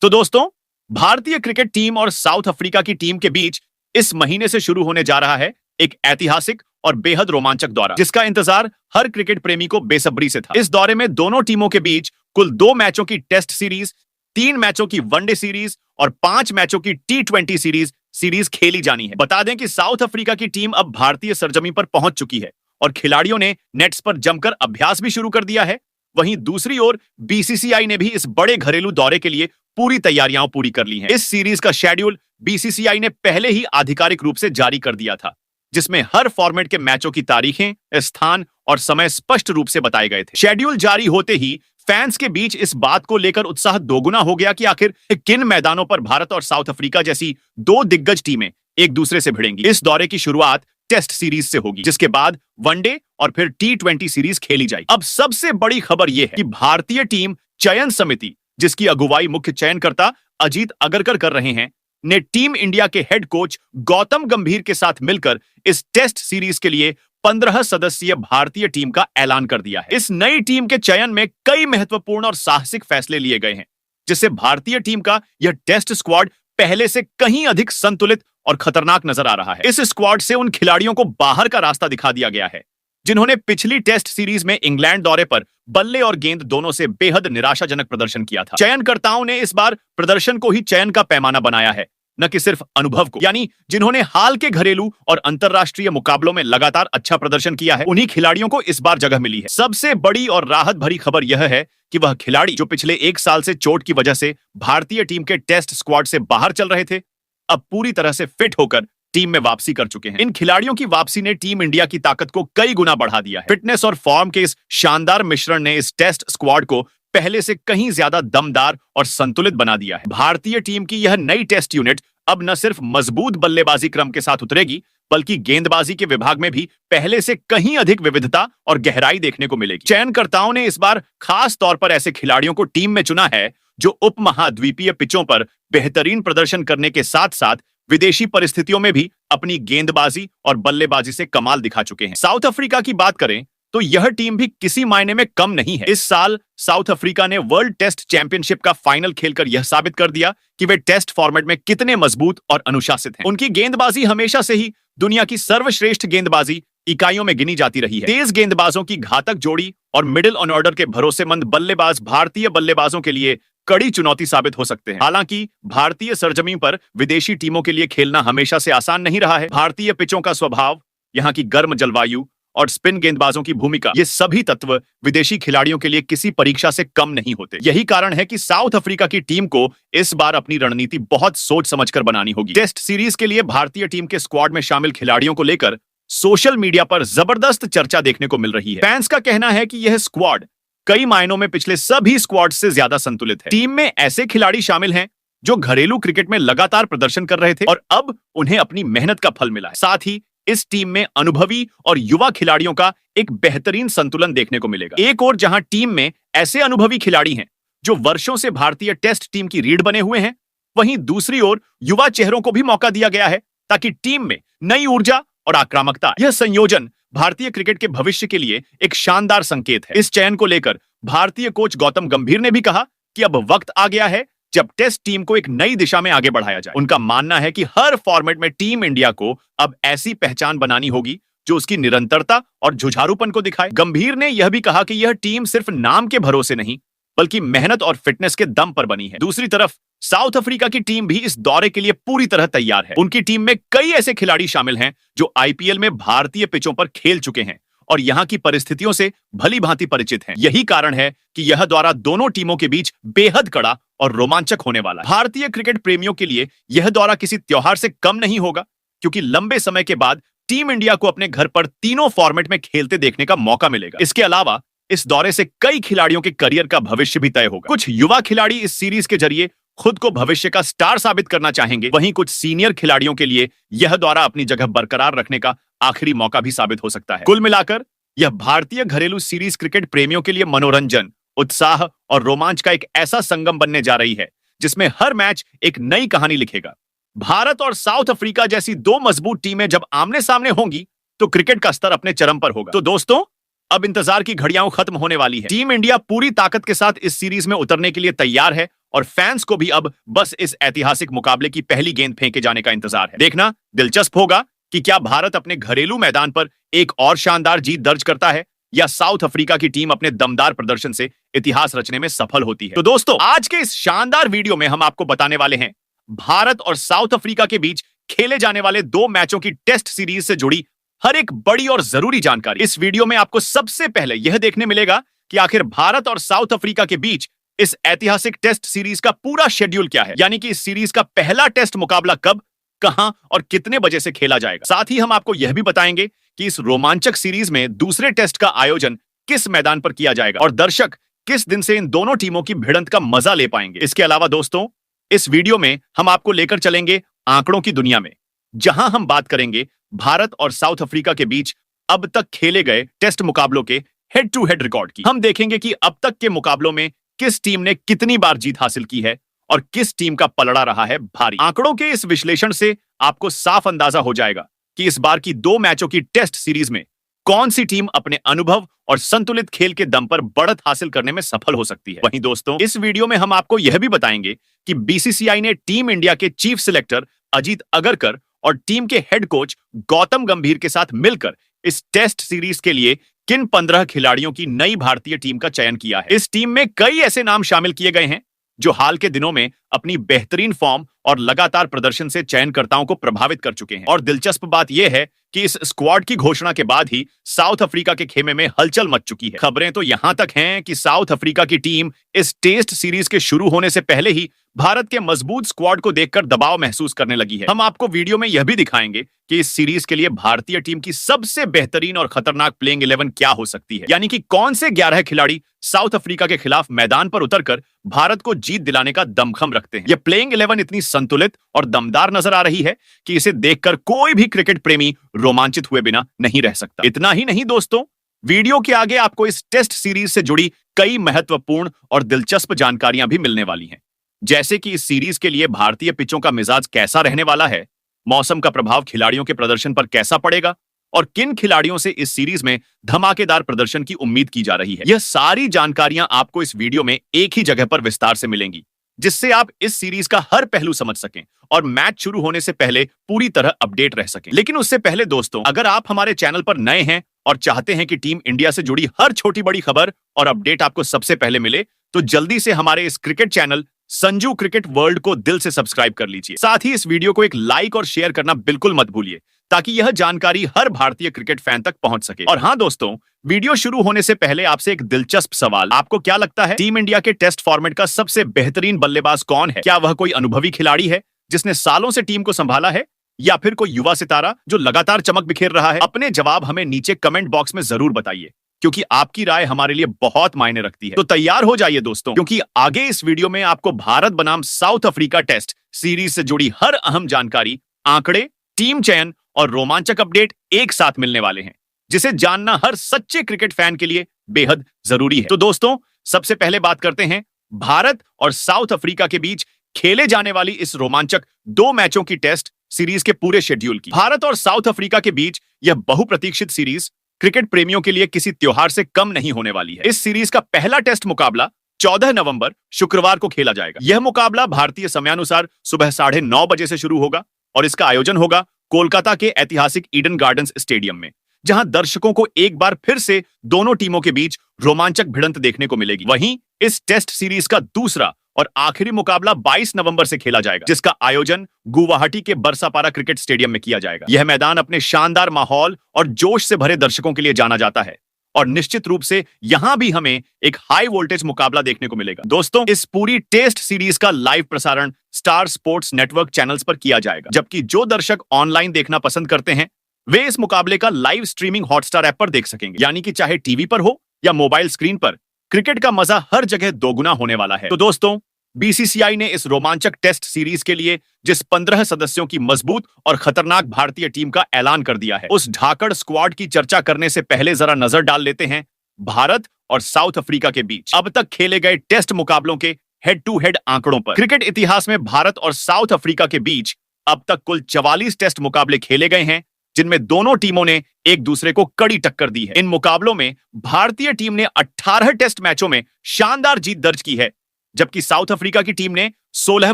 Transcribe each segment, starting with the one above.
तो दोस्तों, भारतीय क्रिकेट टीम और साउथ अफ्रीका की टीम के बीच इस महीने से शुरू होने जा रहा है एक ऐतिहासिक और बेहद रोमांचक दौरा, जिसका इंतजार हर क्रिकेट प्रेमी को बेसब्री से था। इस दौरे में दोनों टीमों के बीच कुल 2 मैचों की टेस्ट सीरीज, 3 मैचों की वनडे सीरीज और 5 मैचों की T20 सीरीज खेली जानी है। बता दें कि साउथ अफ्रीका की टीम अब भारतीय सरजमीं पर पहुंच चुकी है और खिलाड़ियों ने नेट्स पर जमकर अभ्यास भी शुरू कर दिया है। वहीं दूसरी ओर बीसीसीआई ने भी इस बड़े घरेलू दौरे के लिए पूरी तैयारियां पूरी कर ली हैं। इस सीरीज का शेड्यूल बीसीसीआई ने पहले ही आधिकारिक रूप से जारी कर दिया था, जिसमें हर फॉर्मेट के मैचों की तारीखें, स्थान और समय स्पष्ट रूप से बताए गए थे। शेड्यूल जारी होते ही फैंस के बीच इस बात को लेकर उत्साह दोगुना हो गया कि आखिर किन मैदानों पर भारत और साउथ अफ्रीका जैसी 2 दिग्गज टीमें एक दूसरे से भिड़ेंगी। इस दौरे की शुरुआत टेस्ट सीरीज से होगी, जिसके बाद वनडे और फिर T20 सीरीज खेली जाएगी। अब सबसे बड़ी खबर यह है कि भारतीय टीम चयन समिति, जिसकी अगुवाई मुख्य चयनकर्ता अजीत अगरकर कर रहे हैं, ने टीम इंडिया के हेड कोच गौतम गंभीर के साथ मिलकर इस टेस्ट सीरीज के लिए 15 सदस्यीय भारतीय टीम का ऐलान कर दिया है। इस नई टीम के चयन में कई महत्वपूर्ण और साहसिक फैसले लिए गए हैं, जिससे भारतीय टीम का यह टेस्ट स्क्वाड पहले से कहीं अधिक संतुलित और खतरनाक नजर आ रहा है। इस स्क्वाड से उन खिलाड़ियों को बाहर का रास्ता दिखा दिया गया है जिन्होंने पिछली टेस्ट सीरीज में इंग्लैंड दौरे पर बल्ले और गेंद दोनों से बेहद निराशाजनक प्रदर्शन किया था। चयनकर्ताओं ने इस बार प्रदर्शन को ही चयन का पैमाना बनाया है, न कि सिर्फ अनुभव को। यानी जिन्होंने हाल के घरेलू और अंतरराष्ट्रीय मुकाबलों में लगातार अच्छा प्रदर्शन किया है, उन्हीं खिलाड़ियों को इस बार जगह मिली है। सबसे बड़ी और राहत भरी खबर यह है कि वह खिलाड़ी जो पिछले 1 साल से चोट की वजह से भारतीय टीम के टेस्ट स्क्वाड से बाहर चल रहे थे, अब पूरी तरह से फिट होकर टीम में वापसी कर चुके हैं। इन खिलाड़ियों की वापसी ने टीम इंडिया की ताकत को कई गुना बढ़ा दिया है। फिटनेस और फॉर्म के इस शानदार मिश्रण ने इस टेस्ट स्क्वाड को पहले से कहीं ज्यादा दमदार और संतुलित बना दिया है। भारतीय टीम की यह नई टेस्ट यूनिट अब न सिर्फ मजबूत बल्लेबाजी क्रम के साथ उतरेगी, बल्कि गेंदबाजी के विभाग में भी पहले से कहीं अधिक विविधता और गहराई देखने को मिलेगी। चयनकर्ताओं ने इस बार खास तौर पर ऐसे खिलाड़ियों को टीम में चुना है जो उपमहाद्वीपीय पिचों पर बेहतरीन प्रदर्शन करने के साथ साथ विदेशी परिस्थितियों में भी अपनी गेंदबाजी और बल्लेबाजी से कमाल दिखा चुके हैं। साउथ अफ्रीका की बात करें तो यह टीम भी किसी मायने में कम नहीं है। इस साल साउथ अफ्रीका ने वर्ल्ड टेस्ट चैंपियनशिप का फाइनल खेलकर यह साबित कर दिया कि वे टेस्ट फॉर्मेट में कितने मजबूत और अनुशासित हैं। उनकी गेंदबाजी हमेशा से ही दुनिया की सर्वश्रेष्ठ गेंदबाजी इकाइयों में गिनी जाती रही है। तेज गेंदबाजों की घातक जोड़ी और मिडिल ऑर्डर के भरोसेमंद बल्लेबाज भारतीय बल्लेबाजों के लिए कड़ी चुनौती साबित हो सकते हैं। हालांकि भारतीय सरजमीं पर विदेशी टीमों के लिए खेलना हमेशा से आसान नहीं रहा है। भारतीय पिचों का स्वभाव, यहाँ की गर्म जलवायु और स्पिन गेंदबाजों की भूमिका, ये सभी तत्व विदेशी खिलाड़ियों के लिए किसी परीक्षा से कम नहीं होते। यही कारण है कि साउथ अफ्रीका की टीम को इस बार अपनी रणनीति बहुत सोच समझकर बनानी होगी। टेस्ट सीरीज के लिए भारतीय टीम के स्क्वाड में शामिल खिलाड़ियों को लेकर सोशल मीडिया पर जबरदस्त चर्चा देखने को मिल रही है। फैंस का कहना है कि यह स्क्वाड कई मायनों में पिछले सभी स्क्वाड से ज्यादा संतुलित है। टीम में ऐसे खिलाड़ी शामिल हैं जो घरेलू क्रिकेट में लगातार प्रदर्शन कर रहे थे और अब उन्हें अपनी मेहनत का फल मिला है। साथ ही इस टीम में अनुभवी और युवा खिलाड़ियों का एक बेहतरीन संतुलन देखने को मिलेगा। एक ओर जहां टीम में ऐसे अनुभवी खिलाड़ी हैं जो वर्षों से भारतीय टेस्ट टीम की रीढ़ बने हुए हैं, वहीं दूसरी ओर युवा चेहरों को भी मौका दिया गया है ताकि टीम में नई ऊर्जा और आक्रामकता। यह संयोजन भारतीय क्रिकेट के भविष्य के लिए एक शानदार संकेत है। इस चयन को लेकर भारतीय कोच गौतम गंभीर ने भी कहा कि अब वक्त आ गया है जब टेस्ट टीम को एक नई दिशा में आगे बढ़ाया जाए। उनका मानना है कि हर फॉर्मेट में टीम इंडिया को अब ऐसी पहचान बनानी होगी जो उसकी निरंतरता और जुझारूपन को दिखाए। गंभीर ने यह भी कहा कि यह टीम सिर्फ नाम के भरोसे नहीं, बल्कि मेहनत और फिटनेस के दम पर बनी है। दूसरी तरफ साउथ अफ्रीका की टीम भी इस दौरे के लिए पूरी तरह तैयार है। उनकी टीम में कई ऐसे खिलाड़ी शामिल हैं जो आईपीएल में भारतीय पिचों पर खेल चुके हैं और यहाँ की परिस्थितियों से भली भांति परिचित हैं। यही कारण है कि यह दौरा दोनों टीमों के बीच बेहद कड़ा और रोमांचक होने वाला है। भारतीय क्रिकेट प्रेमियों के लिए यह दौरा किसी त्योहार से कम नहीं होगा, क्योंकि लंबे समय के बाद टीम इंडिया को अपने घर पर तीनों फॉर्मेट में खेलते देखने का मौका मिलेगा। इसके अलावा इस दौरे से कई खिलाड़ियों के करियर का भविष्य भी तय होगा। कुछ युवा खिलाड़ी इस सीरीज के जरिए खुद को भविष्य का स्टार साबित करना चाहेंगे, वहीं कुछ सीनियर खिलाड़ियों के लिए यह दौरा अपनी जगह बरकरार रखने का आखिरी मौका भी साबित हो सकता है। कुल मिलाकर यह भारतीय घरेलू सीरीज क्रिकेट प्रेमियों के लिए मनोरंजन, उत्साह और रोमांच का एक ऐसा संगम बनने जा रही है जिसमें हर मैच एक नई कहानी लिखेगा। भारत और साउथ अफ्रीका जैसी 2 मजबूत टीमें जब आमने सामने होंगी तो क्रिकेट का स्तर अपने चरम पर होगा। तो दोस्तों, अब इंतजार की घड़ियां खत्म होने वाली है। टीम इंडिया पूरी ताकत के साथ इस सीरीज में उतरने के लिए तैयार है और फैंस को भी अब बस इस ऐतिहासिक मुकाबले की पहली गेंद फेंके जाने का इंतजार है। देखना दिलचस्प होगा कि क्या भारत अपने घरेलू मैदान पर एक और शानदार जीत दर्ज करता है या साउथ अफ्रीका की टीम अपने दमदार प्रदर्शन से इतिहास रचने में सफल होती है। तो दोस्तों, आज के इस शानदार वीडियो में हम आपको बताने वाले हैं भारत और साउथ अफ्रीका के बीच खेले जाने वाले 2 मैचों की टेस्ट सीरीज से जुड़ी हर एक बड़ी और जरूरी जानकारी। इस वीडियो में आपको सबसे पहले यह देखने मिलेगा कि आखिर भारत और साउथ अफ्रीका के बीच इस ऐतिहासिक टेस्ट सीरीज का पूरा शेड्यूल क्या है, यानी कि इस सीरीज का पहला टेस्ट मुकाबला कब, कहां और कितने बजे से खेला जाएगा। साथ ही हम आपको यह भी बताएंगे कि इस रोमांचक सीरीज में दूसरे टेस्ट का आयोजन किस मैदान पर किया जाएगा और दर्शक किस दिन से इन दोनों टीमों की भिड़ंत का मजा ले पाएंगे। इसके अलावा दोस्तों, इस वीडियो में हम आपको लेकर चलेंगे आंकड़ों की दुनिया में, जहां हम बात करेंगे भारत और साउथ अफ्रीका के बीच अब तक खेले गए टेस्ट मुकाबलों के हेड टू हेड रिकॉर्ड की। हम देखेंगे कि अब तक के मुकाबलों में किस टीम ने कितनी बार जीत हासिल की है और किस टीम का पलड़ा रहा है भारी। आंकड़ों के इस विश्लेषण से आपको साफ अंदाजा हो जाएगा कि इस बार की 2 मैचों की टेस्ट सीरीज में कौन सी टीम अपने अनुभव और संतुलित खेल के दम पर बढ़त हासिल करने में सफल हो सकती है। वहीं दोस्तों, इस वीडियो में हम आपको यह भी बताएंगे कि बीसीसीआई ने टीम इंडिया के चीफ सिलेक्टर अजीत अगरकर और टीम के हेड कोच गौतम गंभीर के साथ मिलकर इस टेस्ट सीरीज के लिए किन 15 खिलाड़ियों की नई भारतीय टीम का चयन किया है। इस टीम में कई ऐसे नाम शामिल किए गए हैं जो हाल के दिनों में अपनी बेहतरीन फॉर्म और लगातार प्रदर्शन से चयनकर्ताओं को प्रभावित कर चुके हैं। और दिलचस्प बात यह है कि इस स्क्वाड की घोषणा के बाद ही साउथ अफ्रीका के खेमे में हलचल मच चुकी है। खबरें तो यहां तक हैं कि साउथ अफ्रीका की टीम इस टेस्ट सीरीज के शुरू होने से पहले ही भारत के मजबूत स्क्वाड को देखकर दबाव महसूस करने लगी है। हम आपको वीडियो में यह भी दिखाएंगे कि इस सीरीज के लिए भारतीय टीम की सबसे बेहतरीन और खतरनाक प्लेइंग 11 क्या हो सकती है, यानी कि कौन से 11 खिलाड़ी साउथ अफ्रीका के खिलाफ मैदान पर उतरकर भारत को जीत दिलाने का दमखम रखते हैं। यह प्लेइंग 11 इतनी संतुलित और दमदार नजर आ रही है कि इसे देखकर कोई भी क्रिकेट प्रेमी रोमांचित हुए बिना नहीं रह सकता। इतना ही नहीं दोस्तों, वीडियो के आगे आपको इस टेस्ट सीरीज से जुड़ी कई महत्वपूर्ण और दिलचस्प जानकारियां भी मिलने वाली हैं, जैसे कि इस सीरीज के लिए भारतीय पिचों का मिजाज कैसा रहने वाला है, मौसम का प्रभाव खिलाड़ियों के प्रदर्शन पर कैसा पड़ेगा और किन खिलाड़ियों से इस सीरीज में धमाकेदार प्रदर्शन की उम्मीद की जा रही है। यह सारी जानकारियां आपको इस वीडियो में एक ही जगह पर विस्तार से मिलेंगी, जिससे आप इस सीरीज का हर पहलू समझ सकें और मैच शुरू होने से पहले पूरी तरह अपडेट रह सकें। लेकिन उससे पहले दोस्तों, अगर आप हमारे चैनल पर नए हैं और चाहते हैं कि टीम इंडिया से जुड़ी हर छोटी बड़ी खबर और अपडेट आपको सबसे पहले मिले, तो जल्दी से हमारे इस cricket channel Sanju cricket world को दिल से सब्सक्राइब कर लीजिए। साथ ही इस वीडियो को एक लाइक और शेयर करना बिल्कुल मत भूलिए, ताकि यह जानकारी हर भारतीय क्रिकेट फैन तक पहुंच सके। और हां दोस्तों, वीडियो शुरू होने से पहले आपसे एक दिलचस्प सवाल, आपको क्या लगता है टीम इंडिया के टेस्ट फॉर्मेट का सबसे बेहतरीन बल्लेबाज कौन है? क्या वह कोई अनुभवी खिलाड़ी है जिसने सालों से टीम को संभाला है, या फिर कोई युवा सितारा जो लगातार चमक बिखेर रहा है? अपने जवाब हमें नीचे कमेंट बॉक्स में जरूर बताइए, क्योंकि आपकी राय हमारे लिए बहुत मायने रखती है। तो तैयार हो जाइए दोस्तों, क्योंकि आगे इस वीडियो में आपको भारत बनाम साउथ अफ्रीका टेस्ट सीरीज से जुड़ी हर अहम जानकारी, आंकड़े, टीम चयन और रोमांचक अपडेट एक साथ मिलने वाले हैं, जिसे जानना हर सच्चे क्रिकेट फैन के लिए बेहद जरूरी है। तो दोस्तों, सबसे पहले बात करते हैं भारत और साउथ अफ्रीका के बीच खेले जाने वाली इस रोमांचक 2 मैचों की टेस्ट सीरीज के पूरे शेड्यूल की। भारत और साउथ अफ्रीका के बीच यह बहुप्रतीक्षित सीरीज क्रिकेट प्रेमियों के लिए किसी त्योहार से कम नहीं होने वाली है। इस सीरीज का पहला टेस्ट मुकाबला 14 नवंबर शुक्रवार को खेला जाएगा। यह मुकाबला भारतीय समयानुसार सुबह 9:30 बजे से शुरू होगा और इसका आयोजन होगा कोलकाता के ऐतिहासिक ईडन गार्डन्स स्टेडियम में, जहां दर्शकों को एक बार फिर से दोनों टीमों के बीच रोमांचक भिड़ंत देखने को मिलेगी। वहीं इस टेस्ट सीरीज का दूसरा और आखिरी मुकाबला 22 नवंबर से खेला जाएगा, जिसका आयोजन गुवाहाटी के बरसापारा क्रिकेट स्टेडियम में किया जाएगा। यह मैदान अपने शानदार माहौल और जोश से भरे दर्शकों के लिए जाना जाता है और निश्चित रूप से यहां भी हमें एक हाई वोल्टेज मुकाबला देखने को मिलेगा। दोस्तों, इस पूरी टेस्ट सीरीज का लाइव प्रसारण स्टार स्पोर्ट्स नेटवर्क चैनल्स पर किया जाएगा, जबकि जो दर्शक ऑनलाइन देखना पसंद करते हैं वे इस मुकाबले का लाइव स्ट्रीमिंग हॉटस्टार ऐप पर देख सकेंगे। यानी कि चाहे टीवी पर हो या मोबाइल स्क्रीन पर, क्रिकेट का मजा हर जगह दोगुना होने वाला है। तो दोस्तों, बीसीसीआई ने इस रोमांचक टेस्ट सीरीज के लिए जिस 15 सदस्यों की मजबूत और खतरनाक भारतीय टीम का ऐलान कर दिया है, उस ढाकड़ स्क्वाड की चर्चा करने से पहले जरा नजर डाल लेते हैं भारत और साउथ अफ्रीका के बीच अब तक खेले गए टेस्ट मुकाबलों के हेड टू हेड आंकड़ों पर। क्रिकेट इतिहास में भारत और साउथ अफ्रीका के बीच अब तक कुल 44 टेस्ट मुकाबले खेले गए हैं, जिनमें दोनों टीमों ने एक दूसरे को कड़ी टक्कर दी है। इन मुकाबलों में भारतीय टीम ने 18 टेस्ट मैचों में शानदार जीत दर्ज की है, जबकि साउथ अफ्रीका की टीम ने 16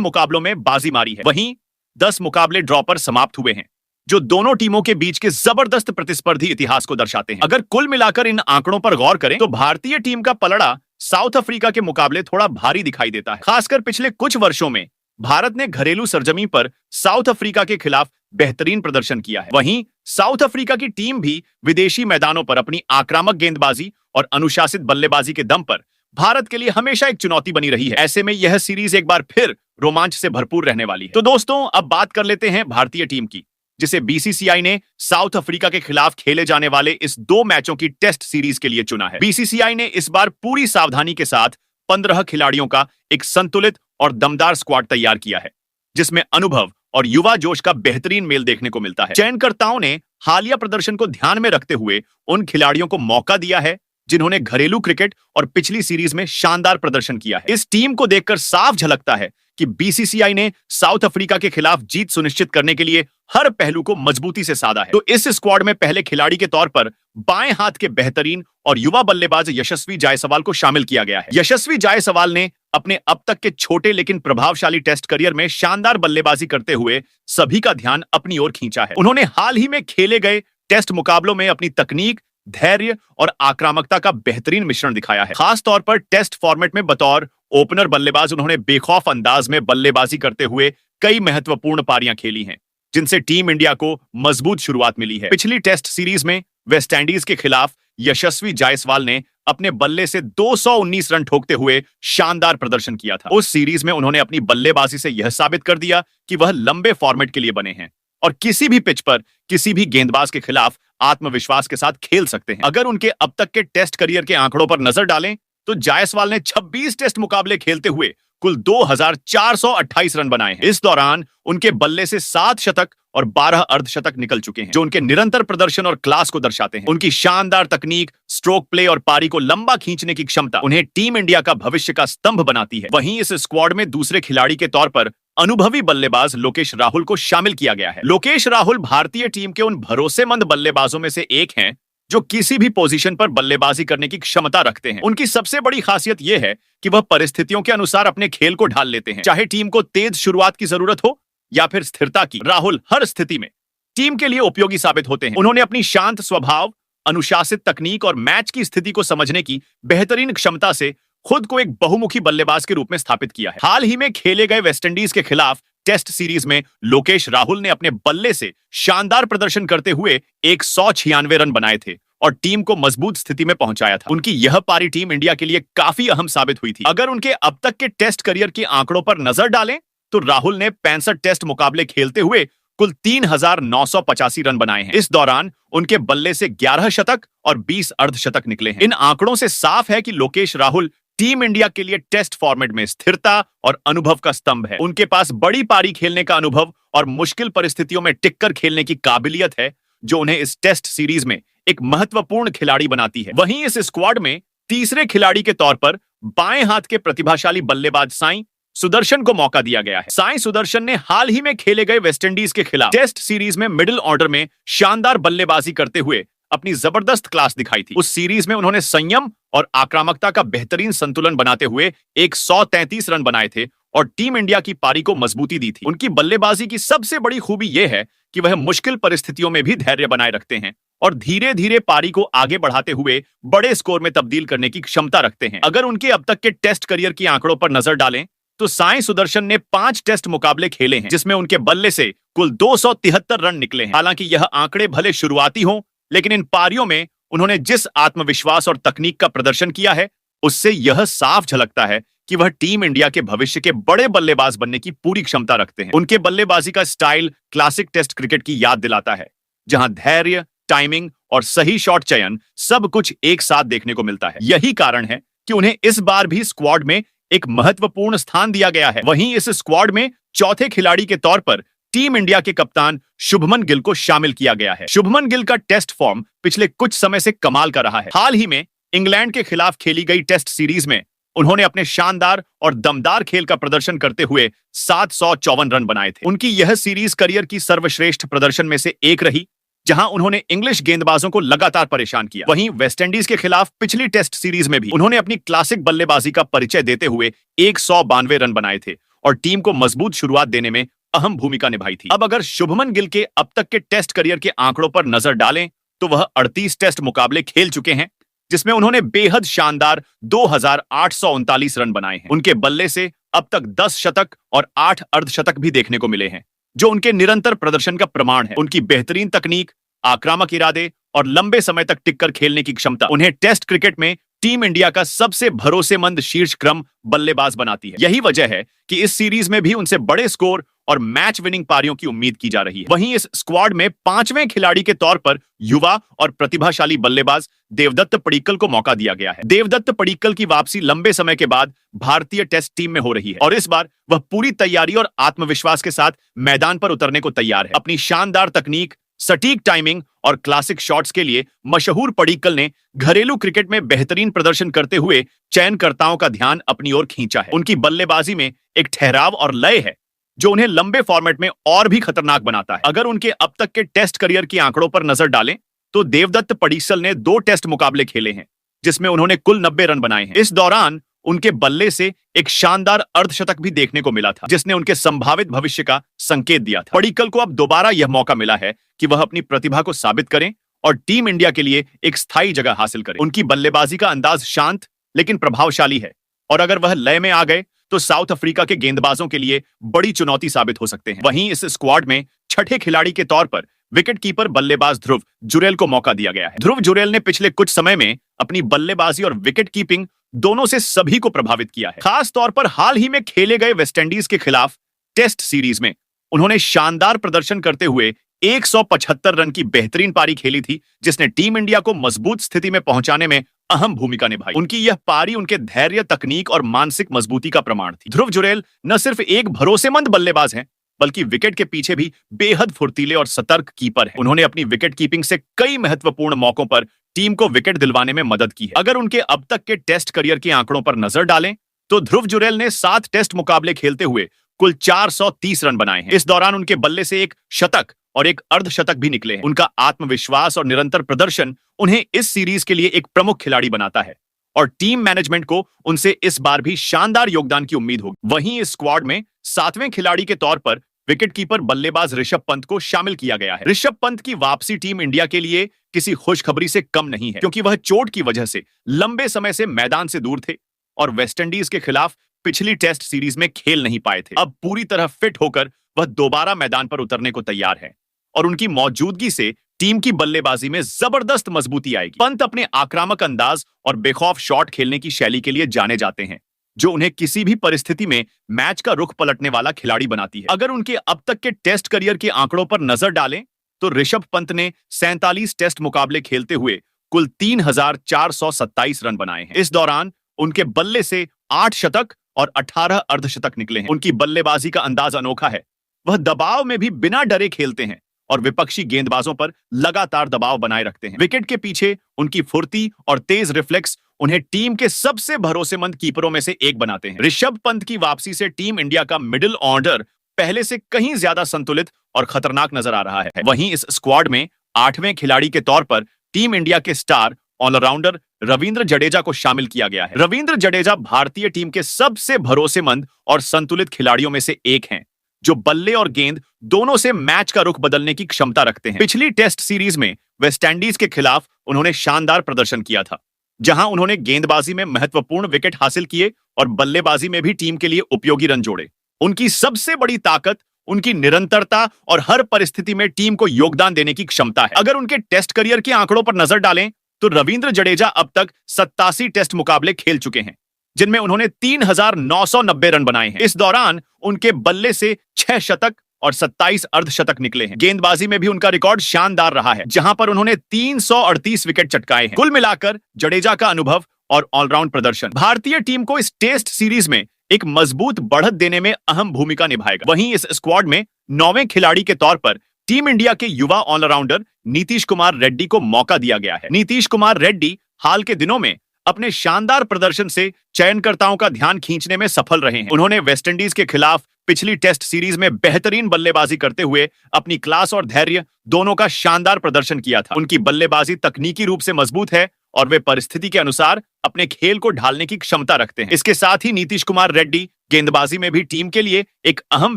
मुकाबलों में बाजी मारी है। वहीं 10 मुकाबले ड्रॉ पर समाप्त हुए हैं, जो दोनों टीमों के बीच के जबरदस्त प्रतिस्पर्धी इतिहास को दर्शाते हैं। अगर कुल मिलाकर इन आंकड़ों पर गौर करें तो भारतीय टीम का पलड़ा साउथ अफ्रीका के मुकाबले थोड़ा भारी दिखाई देता है। खासकर पिछले कुछ वर्षों में भारत ने घरेलू सरजमीं पर साउथ अफ्रीका के खिलाफ बेहतरीन प्रदर्शन किया है। वहीं साउथ अफ्रीका की टीम भी विदेशी मैदानों पर अपनी आक्रामक गेंदबाजी और अनुशासित बल्लेबाजी के दम पर भारत के लिए हमेशा एक चुनौती बनी रही है। ऐसे में यह सीरीज एक बार फिर रोमांच से भरपूर रहने वाली है। तो दोस्तों, अब बात कर लेते हैं भारतीय टीम की, जिसे बीसीसीआई ने साउथ अफ्रीका के खिलाफ खेले जाने वाले इस 2 मैचों की टेस्ट सीरीज के लिए चुना है। बीसीसीआई ने इस बार पूरी सावधानी के साथ 15 खिलाड़ियों का एक संतुलित और दमदार स्क्वाड तैयार किया है, जिसमें अनुभव और युवा जोश का बेहतरीन मेल देखने को मिलता है। चयनकर्ताओं ने हालिया प्रदर्शन को ध्यान में रखते हुए उन खिलाड़ियों को मौका दिया है जिन्होंने घरेलू क्रिकेट और पिछली सीरीज में शानदार प्रदर्शन किया है। इस टीम को देखकर साफ झलकता है कि बीसीसीआई ने साउथ अफ्रीका के खिलाफ जीत सुनिश्चित करने के लिए हर पहलू को मजबूती से साधा है। तो इस स्क्वाड में पहले खिलाड़ी के तौर पर बाएं हाथ के बेहतरीन और युवा बल्लेबाज यशस्वी जायसवाल को शामिल किया गया है। यशस्वी जायसवाल ने अपने अब तक के छोटे लेकिन प्रभावशाली टेस्ट करियर में शानदार बल्लेबाजी करते हुए सभी का ध्यान अपनी ओर खींचा है। उन्होंने हाल ही में खेले गए टेस्ट मुकाबलों में अपनी तकनीक, धैर्य और आक्रामकता का बेहतरीन मिश्रण दिखाया है। खास तौर पर टेस्ट फॉर्मेट में बतौर ओपनर बल्लेबाज उन्होंने बेखौफ अंदाज में बल्लेबाजी करते हुए कई महत्वपूर्ण पारियां खेली हैं, जिनसे टीम इंडिया को मजबूत शुरुआत मिली है। पिछली टेस्ट सीरीज में वेस्टइंडीज के खिलाफ यशस्वी जायसवाल ने अपने बल्ले से 219 रन ठोकते हुए शानदार प्रदर्शन किया था। उस सीरीज में उन्होंने अपनी बल्लेबाजी से यह साबित कर दिया कि वह लंबे फॉर्मेट के लिए बने हैं और किसी भी पिच पर किसी भी गेंदबाज के खिलाफ आत्मविश्वास के साथ खेल सकते हैं। अगर उनके अब तक के टेस्ट करियर के आंकड़ों पर नजर डालें तो जायसवाल ने 26 टेस्ट मुकाबले खेलते हुए कुल 2428 रन बनाए हैं। इस दौरान उनके बल्ले से 7 शतक और 12 अर्धशतक निकल चुके हैं, जो उनके निरंतर प्रदर्शन और क्लास को दर्शाते हैं। उनकी शानदार तकनीक, स्ट्रोक प्ले और पारी को लंबा खींचने की क्षमता उन्हें टीम इंडिया का भविष्य का स्तंभ बनाती है। वहीं इस स्क्वाड में दूसरे खिलाड़ी के तौर पर अनुभवी बल्लेबाज लोकेश राहुल को शामिल किया गया है। लोकेश राहुल भारतीय टीम के उन भरोसेमंद बल्लेबाजों में से एक हैं जो किसी भी पोजीशन पर बल्लेबाजी करने की क्षमता रखते हैं। उनकी सबसे बड़ी खासियत यह है कि वह परिस्थितियों के अनुसार अपने खेल को ढाल लेते हैं, चाहे टीम को तेज शुरुआत की जरूरत हो या फिर स्थिरता की। राहुल हर स्थिति में टीम के लिए उपयोगी साबित होते हैं। उन्होंने अपनी शांत स्वभाव, अनुशासित तकनीक और मैच की स्थिति को समझने की बेहतरीन क्षमता से खुद को एक बहुमुखी बल्लेबाज के रूप में स्थापित किया है। हाल ही में खेले गए वेस्टइंडीज के खिलाफ टेस्ट सीरीज में लोकेश राहुल ने अपने बल्ले से शानदार प्रदर्शन करते हुए 196 रन बनाए थे और टीम को मजबूत स्थिति में पहुंचाया था। उनकी यह पारी टीम इंडिया के लिए काफी अहम साबित हुई थी। अगर उनके अब तक के टेस्ट करियर के आंकड़ों पर नजर डालें तो राहुल ने 65 टेस्ट मुकाबले खेलते हुए कुल 3985 रन बनाए हैं। इस दौरान उनके बल्ले से 11 शतक और 20 अर्धशतक निकले हैं। इन आंकड़ों से साफ है कि लोकेश राहुल टीम इंडिया के लिए टेस्ट फॉर्मेट में स्थिरता और अनुभव का स्तंभ है। उनके पास बड़ी पारी खेलने का अनुभव और मुश्किल परिस्थितियों में टिककर खेलने की काबिलियत है, जो उन्हें इस टेस्ट सीरीज में एक महत्वपूर्ण खिलाड़ी बनाती है। वहीं इस स्क्वाड में तीसरे खिलाड़ी के तौर पर बाएं हाथ के प्रतिभाशाली बल्लेबाज साई सुदर्शन को मौका दिया गया है। साई सुदर्शन ने हाल ही में खेले गए वेस्टइंडीज के खिलाफ टेस्ट सीरीज में मिडिल ऑर्डर में शानदार बल्लेबाजी करते हुए अपनी जबरदस्त क्लास दिखाई थी। उस सीरीज में उन्होंने संयम और आक्रामकता का बेहतरीन संतुलन बनाते हुए 133 रन बनाए थे और टीम इंडिया की पारी को मजबूती दी थी। उनकी बल्लेबाजी की सबसे बड़ी खूबी यह है कि वह मुश्किल परिस्थितियों में भी धैर्य बनाए रखते हैं और धीरे धीरे पारी को आगे बढ़ाते हुए बड़े स्कोर में तब्दील करने की क्षमता रखते हैं। अगर उनके अब तक के टेस्ट करियर के आंकड़ों पर नजर डालें तो साई सुदर्शन ने 5 टेस्ट मुकाबले खेले हैं, जिसमें उनके बल्ले से कुल 273 रन निकले हैं। हालांकि यह आंकड़े भले शुरुआती हों, लेकिन इन पारियों में उन्होंने जिस आत्मविश्वास और तकनीक का प्रदर्शन किया है, उससे यह साफ झलकता है कि वह टीम इंडिया के भविष्य के बड़े बल्लेबाज बनने की पूरी क्षमता रखते हैं। उनके बल्लेबाजी का स्टाइल क्लासिक टेस्ट क्रिकेट की याद दिलाता है, जहां धैर्य, टाइमिंग और सही शॉट चयन सब कुछ एक साथ देखने को मिलता है। यही कारण है कि उन्हें इस बार भी स्क्वाड में एक महत्वपूर्ण स्थान दिया गया है। वहीं इस स्क्वाड में चौथे खिलाड़ी के तौर पर टीम इंडिया के कप्तान शुभमन गिल को शामिल किया गया है। शुभमन गिल का टेस्ट फॉर्म पिछले कुछ समय से कमाल का रहा है। हाल ही में इंग्लैंड के खिलाफ खेली गई टेस्ट सीरीज में उन्होंने अपने शानदार और दमदार खेल का प्रदर्शन करते हुए 754 रन बनाए थे। उनकी यह सीरीज करियर की सर्वश्रेष्ठ प्रदर्शन में से एक रही, जहां उन्होंने इंग्लिश गेंदबाजों को लगातार परेशान किया। वहीं वेस्टइंडीज के खिलाफ पिछली टेस्ट सीरीज में भी उन्होंने अपनी क्लासिक बल्लेबाजी का परिचय देते हुए 192 रन बनाए थे और टीम को मजबूत शुरुआत देने में अहम भूमिका निभाई थी। अब अगर शुभमन गिल के अब तक के टेस्ट करियर के आंकड़ों पर नजर डालें तो वह 38 टेस्ट मुकाबले खेल चुके हैं, जिसमें उन्होंने बेहद शानदार 2839 रन बनाए हैं। उनके बल्ले से अब तक 10 शतक और 8 अर्धशतक भी देखने को मिले हैं, जो उनके निरंतर प्रदर्शन का प्रमाण है। उनकी बेहतरीन तकनीक, आक्रामक इरादे और लंबे समय तक टिककर खेलने की क्षमता उन्हें टेस्ट क्रिकेट में टीम इंडिया का सबसे भरोसेमंद शीर्ष क्रम बल्लेबाज बनाती है। यही वजह है कि इस सीरीज में भी उनसे बड़े स्कोर और मैच विनिंग पारियों की उम्मीद की जा रही है। वहीं इस स्क्वाड में 5वें खिलाड़ी के तौर पर युवा और प्रतिभाशाली बल्लेबाज देवदत्त पडिक्कल को मौका दिया गया है। देवदत्त पडिक्कल की वापसी लंबे समय के बाद भारतीय टेस्ट टीम में हो रही है और इस बार वह पूरी तैयारी और आत्मविश्वास के साथ मैदान पर उतरने को तैयार है। अपनी शानदार तकनीक, सटीक टाइमिंग और क्लासिक शॉट्स के लिए मशहूर पडिक्कल ने घरेलू क्रिकेट में बेहतरीन प्रदर्शन करते हुए चयनकर्ताओं का ध्यान अपनी ओर खींचा है। उनकी बल्लेबाजी में एक ठहराव और लय है जो उन्हें लंबे फॉर्मेट में और भी खतरनाक बनाता है। अगर उनके अब तक के टेस्ट करियर के आंकड़ों पर नजर डालें तो देवदत्त पडिक्कल ने 2 टेस्ट मुकाबले खेले हैं, जिसमें उन्होंने कुल 90 रन बनाए हैं। इस दौरान उनके बल्ले से एक शानदार अर्धशतक भी देखने को मिला था, जिसने उनके संभावित भविष्य का संकेत दिया था। पडिक्कल को अब दोबारा यह मौका मिला है कि वह अपनी प्रतिभा को साबित करें और टीम इंडिया के लिए एक स्थायी जगह हासिल करें। उनकी बल्लेबाजी का अंदाज शांत लेकिन प्रभावशाली है और अगर वह लय में आ गए तो साउथ अफ्रीका के गेंदबाजों के लिए बड़ी चुनौती साबित हो सकते हैं। वहीं इस स्क्वाड में छठे खिलाड़ी के तौर पर विकेट कीपर बल्लेबाज ध्रुव जुरैल को मौका दिया गया है। ध्रुव जुरैल ने पिछले कुछ समय में अपनी बल्लेबाजी और विकेट कीपिंग दोनों से सभी को प्रभावित किया है। खास तौर पर हाल ही में खेले गए वेस्टइंडीज के खिलाफ टेस्ट सीरीज में उन्होंने शानदार प्रदर्शन करते हुए 175 रन की बेहतरीन पारी खेली थी, जिसने टीम इंडिया को मजबूत स्थिति में पहुंचाने में अहम भूमिका निभाई। उनकी यह पारी उनके धैर्य, तकनीक और मानसिक मजबूती का प्रमाण थी। ध्रुव जुरैल न सिर्फ एक भरोसेमंद बल्लेबाज हैं, बल्कि विकेट के पीछे भी बेहद फुर्तीले और सतर्क कीपर हैं। उन्होंने अपनी विकेट कीपिंग से कई महत्वपूर्ण मौकों पर टीम को विकेट दिलवाने में मदद की है। अगर उनके अब तक के टेस्ट करियर के आंकड़ों पर नजर डालें तो ध्रुव जुरैल ने 7 टेस्ट मुकाबले खेलते हुए कुल 430 रन बनाए हैं। इस दौरान उनके बल्ले से एक शतक और एक अर्धशतक भी निकले हैं। उनका आत्मविश्वास और निरंतर प्रदर्शन उन्हें इस सीरीज के लिए एक प्रमुख खिलाड़ी बनाता है और टीम मैनेजमेंट को उनसे इस बार भी शानदार योगदान की उम्मीद होगी। वहीं इस स्क्वाड में 7वें खिलाड़ी के तौर पर विकेटकीपर बल्लेबाज ऋषभ पंत को शामिल किया गया है। ऋषभ पंत की वापसी टीम इंडिया के लिए किसी खुशखबरी से कम नहीं है, क्योंकि वह चोट की वजह से लंबे समय से मैदान से दूर थे और वेस्टइंडीज के खिलाफ पिछली टेस्ट सीरीज में खेल नहीं पाए थे। अब पूरी तरह फिट होकर वह दोबारा मैदान पर उतरने को तैयार है और उनकी मौजूदगी से टीम की बल्लेबाजी में जबरदस्त मजबूती आएगी। पंत अपने आक्रामक अंदाज और बेखौफ शॉट खेलने की शैली के लिए जाने जाते हैं, जो उन्हें किसी भी परिस्थिति में मैच का रुख पलटने वाला खिलाड़ी बनाती है। अगर उनके अब तक के टेस्ट करियर के आंकड़ों पर नजर डालें तो ऋषभ पंत ने 47 टेस्ट मुकाबले खेलते हुए कुल 3427 रन बनाए हैं। इस दौरान उनके बल्ले से 8 शतक और 18 अर्धशतक निकले हैं। उनकी बल्लेबाजी का अंदाज अनोखा है। वह दबाव में भी बिना डरे खेलते हैं और विपक्षी गेंदबाजों पर लगातार दबाव बनाए रखते हैं। विकेट के पीछे उनकी फुर्ती और तेज रिफ्लेक्स उन्हें टीम के सबसे भरोसेमंद कीपरों में से एक बनाते हैं। ऋषभ पंत की वापसी से टीम इंडिया का मिडिल ऑर्डर पहले से कहीं ज्यादा संतुलित और खतरनाक नजर आ रहा है। वहीं इस स्क्वाड में 8वें खिलाड़ी के तौर पर टीम इंडिया के स्टार ऑलराउंडर रविंद्र जडेजा को शामिल किया गया है। रविंद्र जडेजा भारतीय टीम के सबसे भरोसेमंद और संतुलित खिलाड़ियों में से एक हैं, जो बल्ले और गेंद दोनों से मैच का रुख बदलने की क्षमता रखते हैं। पिछली टेस्ट सीरीज में वेस्टइंडीज के खिलाफ उन्होंने शानदार प्रदर्शन किया था, जहां उन्होंने गेंदबाजी में महत्वपूर्ण विकेट हासिल किए और बल्लेबाजी में भी टीम के लिए उपयोगी रन जोड़े। उनकी सबसे बड़ी ताकत उनकी निरंतरता और हर परिस्थिति में टीम को योगदान देने की क्षमता है। अगर उनके टेस्ट करियर के आंकड़ों पर नजर डालें तो रविंद्र जडेजा अब तक 87 टेस्ट मुकाबले खेल चुके हैं, जिनमें उन्होंने 3990 रन बनाए हैं। इस दौरान उनके बल्ले से 6 शतक और 27 अर्धशतक निकले हैं। गेंदबाजी में भी उनका रिकॉर्ड शानदार रहा है, जहां पर उन्होंने 338 विकेट चटकाए हैं। कुल मिलाकर जडेजा का अनुभव और ऑलराउंड प्रदर्शन भारतीय टीम को इस टेस्ट सीरीज में एक मजबूत बढ़त देने में अहम भूमिका निभाएगा। वहीं इस स्क्वाड में 9वें खिलाड़ी के तौर पर टीम इंडिया के युवा ऑलराउंडर नीतीश कुमार रेड्डी को मौका दिया गया है। नीतीश कुमार रेड्डी हाल के दिनों में अपने शानदार प्रदर्शन से चयनकर्ताओं का ध्यान खींचने में सफल रहे हैं। उन्होंने वेस्टइंडीज के खिलाफ पिछली टेस्ट सीरीज में बेहतरीन बल्लेबाजी करते हुए अपनी क्लास और धैर्य दोनों का शानदार प्रदर्शन किया था। उनकी बल्लेबाजी तकनीकी रूप से मजबूत है और वे परिस्थिति के अनुसार अपने खेल को ढालने की क्षमता रखते हैं। इसके साथ ही नीतीश कुमार रेड्डी गेंदबाजी में भी टीम के लिए एक अहम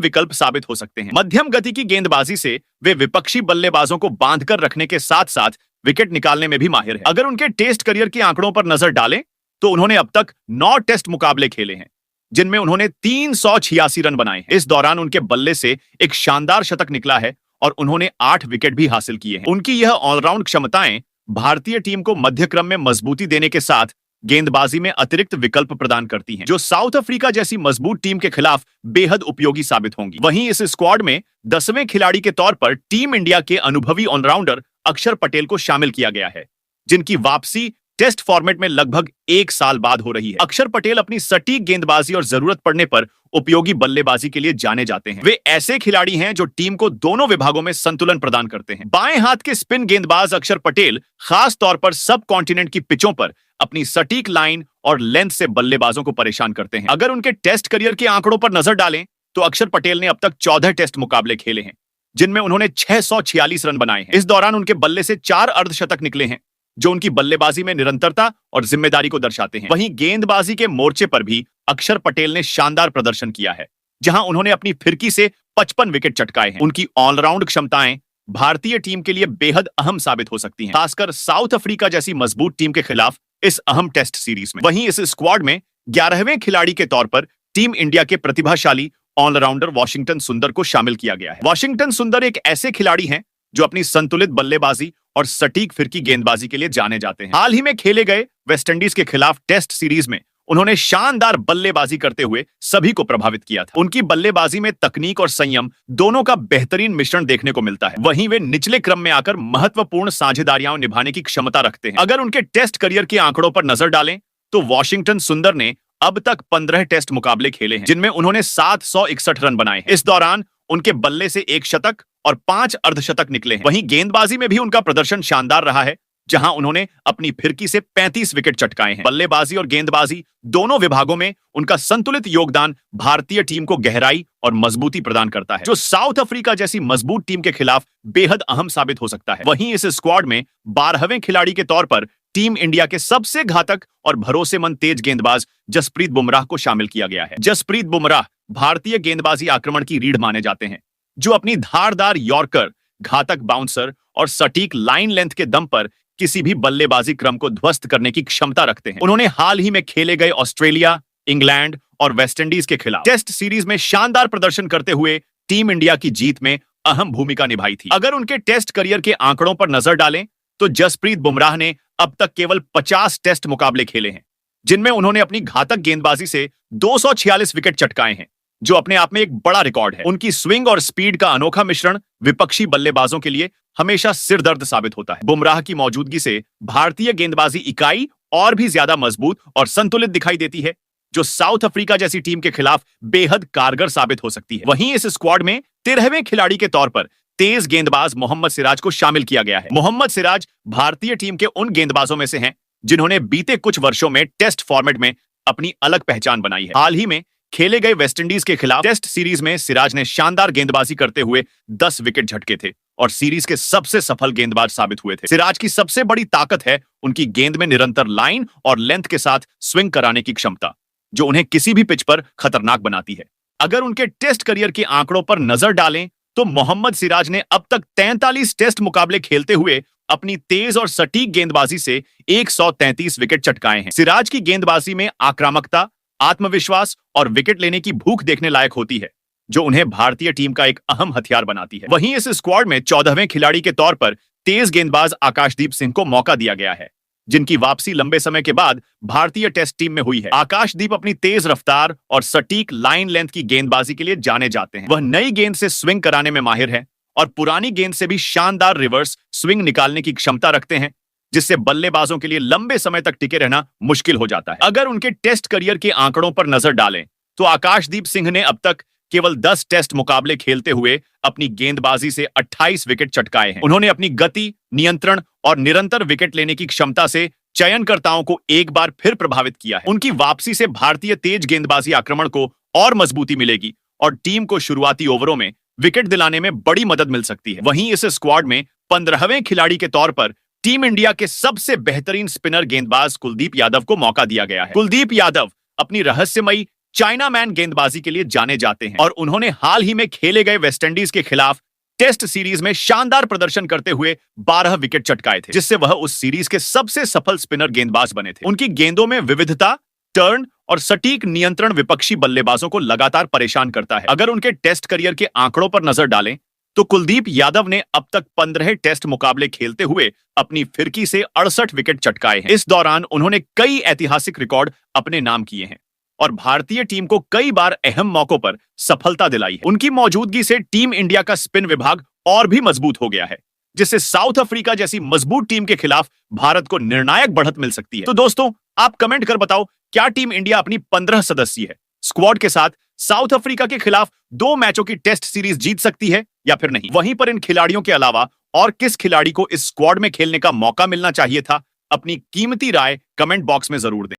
विकल्प साबित हो सकते हैं। मध्यम गति की गेंदबाजी से वे विपक्षी बल्लेबाजों को बांधकर रखने के साथ साथ विकेट निकालने में भी माहिर है। अगर उनके टेस्ट करियर के आंकड़ों पर नजर डालें तो उन्होंने अब तक 9 टेस्ट मुकाबले खेले हैं, जिनमें उन्होंने 386 रन बनाए हैं। इस दौरान उनके बल्ले से एक शानदार शतक निकला है और उन्होंने 8 विकेट भी हासिल किए हैं। उनकी यह ऑलराउंड क्षमताएं भारतीय टीम को मध्य क्रम में मजबूती देने के साथ गेंदबाजी में अतिरिक्त विकल्प प्रदान करती हैं, जो साउथ अफ्रीका जैसी मजबूत टीम के खिलाफ बेहद उपयोगी साबित होंगी। वहीं इस स्क्वाड में 10वें खिलाड़ी के तौर पर टीम इंडिया के अनुभवी ऑलराउंडर अक्षर पटेल को शामिल किया गया है, जिनकी वापसी टेस्ट फॉर्मेट में लगभग 1 साल बाद हो रही है। अक्षर पटेल अपनी सटीक गेंदबाजी और जरूरत पड़ने पर उपयोगी बल्लेबाजी के लिए जाने जाते हैं। वे ऐसे खिलाड़ी हैं जो टीम को दोनों विभागों में संतुलन प्रदान करते हैं। बाएं हाथ के स्पिन गेंदबाज अक्षर पटेल खास तौर पर सब कॉन्टिनेंट की पिचों पर अपनी सटीक लाइन और लेंथ से बल्लेबाजों को परेशान करते हैं। अगर उनके टेस्ट करियर के आंकड़ों पर नजर डालें तो अक्षर पटेल ने अब तक 14 टेस्ट मुकाबले खेले हैं, जिनमें उन्होंने 646 रन बनाए हैं। इस दौरान उनके बल्ले से 4 अर्धशतक निकले हैं, जो उनकी बल्लेबाजी में निरंतरता और जिम्मेदारी को दर्शाते हैं। वहीं गेंदबाजी के मोर्चे पर भी अक्षर पटेल ने शानदार प्रदर्शन किया है, जहां उन्होंने अपनी फिरकी से 55 विकेट चटकाए हैं। उनकी ऑलराउंड क्षमताएं भारतीय टीम के लिए बेहद अहम साबित हो सकती हैं, खासकर साउथ अफ्रीका जैसी मजबूत टीम के खिलाफ इस अहम टेस्ट सीरीज में। वहीं इस स्क्वाड में 11वें खिलाड़ी के तौर पर टीम इंडिया के प्रतिभाशाली ऑलराउंडर वाशिंगटन सुंदर को शामिल किया गया है। वाशिंगटन सुंदर एक ऐसे खिलाड़ी हैं जो अपनी संतुलित बल्लेबाजी और सटीक फिरकी गेंदबाजी के लिए जाने जाते हैं। हाल ही में खेले गए वेस्टइंडीज के खिलाफ टेस्ट सीरीज में उन्होंने शानदार बल्लेबाजी करते हुए सभी को प्रभावित किया था। उनकी बल्लेबाजी में तकनीक और संयम दोनों का बेहतरीन मिश्रण देखने को मिलता है। वहीं वे निचले क्रम में आकर महत्वपूर्ण साझेदारियां निभाने की क्षमता रखते हैं। अगर उनके टेस्ट करियर के आंकड़ों पर नजर डालें तो वाशिंगटन सुंदर ने अब तक 15 टेस्ट मुकाबले खेले हैं, जिनमें उन्होंने 761 रन बनाए हैं। इस दौरान उनके बल्ले से 1 शतक और 5 अर्धशतक निकले हैं। वहीं गेंदबाजी में भी उनका प्रदर्शन शानदार रहा है, जहां उन्होंने अपनी फिरकी से 35 विकेट चटकाए हैं। बल्लेबाजी और गेंदबाजी दोनों विभागों में उनका संतुलित योगदान भारतीय टीम को गहराई और मजबूती प्रदान करता है, जो साउथ अफ्रीका जैसी मजबूत टीम के खिलाफ बेहद अहम साबित हो सकता है। वहीं इस स्क्वाड में 12वें खिलाड़ी के तौर पर टीम इंडिया के सबसे घातक और भरोसेमंद तेज गेंदबाज जसप्रीत बुमराह को शामिल किया गया है। जसप्रीत बुमराह भारतीय गेंदबाजी आक्रमण की रीढ़ माने जाते हैं, जो अपनी धारदार यॉर्कर, घातक बाउंसर और सटीक लाइन लेंथ के दम पर किसी भी बल्लेबाजी क्रम को ध्वस्त करने की क्षमता रखते हैं। उन्होंने हाल ही में खेले गए ऑस्ट्रेलिया, इंग्लैंड और वेस्टइंडीज के खिलाफ टेस्ट सीरीज में शानदार प्रदर्शन करते हुए टीम इंडिया की जीत में अहम भूमिका निभाई थी। अगर उनके टेस्ट करियर के आंकड़ों पर नजर डालें तो जसप्रीत बुमराह ने अब तक केवल 50 टेस्ट मुकाबले खेले हैं, जिनमें उन्होंने अपनी घातक गेंदबाजी से 246 विकेट चटकाए हैं, जो अपने आप में एक बड़ा रिकॉर्ड है। उनकी स्विंग और स्पीड का अनोखा मिश्रण विपक्षी बल्लेबाजों के लिए हमेशा सिरदर्द साबित होता है। बुमराह की मौजूदगी से भारतीय गेंदबाजी इकाई और भी ज्यादा मजबूत और संतुलित दिखाई देती है, जो साउथ अफ्रीका जैसी टीम के खिलाफ बेहद कारगर साबित हो सकती है। वहीं इस स्क्वाड में 13वें खिलाड़ी के तौर पर तेज गेंदबाज मोहम्मद सिराज को शामिल किया गया है। मोहम्मद सिराज भारतीय टीम के उन गेंदबाजों में से हैं जिन्होंने बीते कुछ वर्षों में टेस्ट फॉर्मेट में अपनी अलग पहचान बनाई है। हाल ही में खेले गए वेस्टइंडीज के खिलाफ टेस्ट सीरीज में सिराज ने शानदार गेंदबाजी करते हुए 10 विकेट झटके थे और सीरीज के सबसे सफल गेंदबाज साबित हुए थे। सिराज की सबसे बड़ी ताकत है उनकी गेंद में निरंतर लाइन और लेंथ के साथ स्विंग कराने की क्षमता, जो उन्हें किसी भी पिच पर खतरनाक बनाती है। अगर उनके टेस्ट करियर के आंकड़ों पर नजर डालें तो मोहम्मद सिराज ने अब तक 43 टेस्ट मुकाबले खेलते हुए अपनी तेज और सटीक गेंदबाजी से 133 विकेट चटकाए हैं। सिराज की गेंदबाजी में आक्रामकता, आत्मविश्वास और विकेट लेने की भूख देखने लायक होती है, जो उन्हें भारतीय टीम का एक अहम हथियार बनाती है। वहीं इस स्क्वाड में 14वें खिलाड़ी के तौर पर तेज गेंदबाज आकाशदीप सिंह को मौका दिया गया है, जिनकी वापसी लंबे समय के बाद भारतीय टेस्ट टीम में हुई है। आकाशदीप अपनी तेज रफ्तार और सटीक लाइन लेंथ की गेंदबाजी के लिए जाने जाते हैं। वह नई गेंद से स्विंग कराने में माहिर है और पुरानी गेंद से भी शानदार रिवर्स स्विंग निकालने की क्षमता रखते हैं, जिससे बल्लेबाजों के लिए लंबे समय तक टिके रहना मुश्किल हो जाता है। अगर उनके टेस्ट करियर के आंकड़ों पर नजर डालें तो आकाशदीप सिंह ने अब तक केवल 10 टेस्ट मुकाबले खेलते हुए अपनी गेंदबाजी से 28 विकेट चटकाए हैं। उन्होंने अपनी गति, नियंत्रण और निरंतर विकेट लेने की क्षमता से चयनकर्ताओं को एक बार फिर प्रभावित किया है। उनकी वापसी से भारतीय तेज गेंदबाजी आक्रमण को और मजबूती मिलेगी और टीम को शुरुआती ओवरों में विकेट दिलाने में बड़ी मदद मिल सकती है। वहीं इस स्क्वाड में 15वें खिलाड़ी के तौर पर टीम इंडिया के सबसे बेहतरीन स्पिनर गेंदबाज कुलदीप यादव को मौका दिया गया है। कुलदीप यादव अपनी रहस्यमयी चाइना मैन गेंदबाजी के लिए जाने जाते हैं और उन्होंने हाल ही में खेले गए वेस्टइंडीज के खिलाफ टेस्ट सीरीज में शानदार प्रदर्शन करते हुए 12 विकेट चटकाए थे, जिससे वह उस सीरीज के सबसे सफल स्पिनर गेंदबाज बने थे। उनकी गेंदों में विविधता, टर्न और सटीक नियंत्रण विपक्षी बल्लेबाजों को लगातार परेशान करता है। अगर उनके टेस्ट करियर के आंकड़ों पर नजर डालें तो कुलदीप यादव ने अब तक 15 टेस्ट मुकाबले खेलते हुए अपनी फिरकी से 68 विकेट चटकाए हैं। इस दौरान उन्होंने कई ऐतिहासिक रिकॉर्ड अपने नाम किए हैं और भारतीय टीम को कई बार अहम मौकों पर सफलता दिलाई है। उनकी मौजूदगी से टीम इंडिया का स्पिन विभाग और भी मजबूत हो गया है, जिससे साउथ अफ्रीका जैसी मजबूत टीम के खिलाफ भारत को निर्णायक बढ़त मिल सकती है। तो दोस्तों, आप कमेंट कर बताओ, क्या टीम इंडिया अपनी 15 सदस्यीय स्क्वाड के साथ साउथ अफ्रीका के खिलाफ 2 मैचों की टेस्ट सीरीज जीत सकती है या फिर नहीं? वहीं पर इन खिलाड़ियों के अलावा और किस खिलाड़ी को इस स्क्वाड में खेलने का मौका मिलना चाहिए था? अपनी कीमती राय कमेंट बॉक्स में जरूर दें।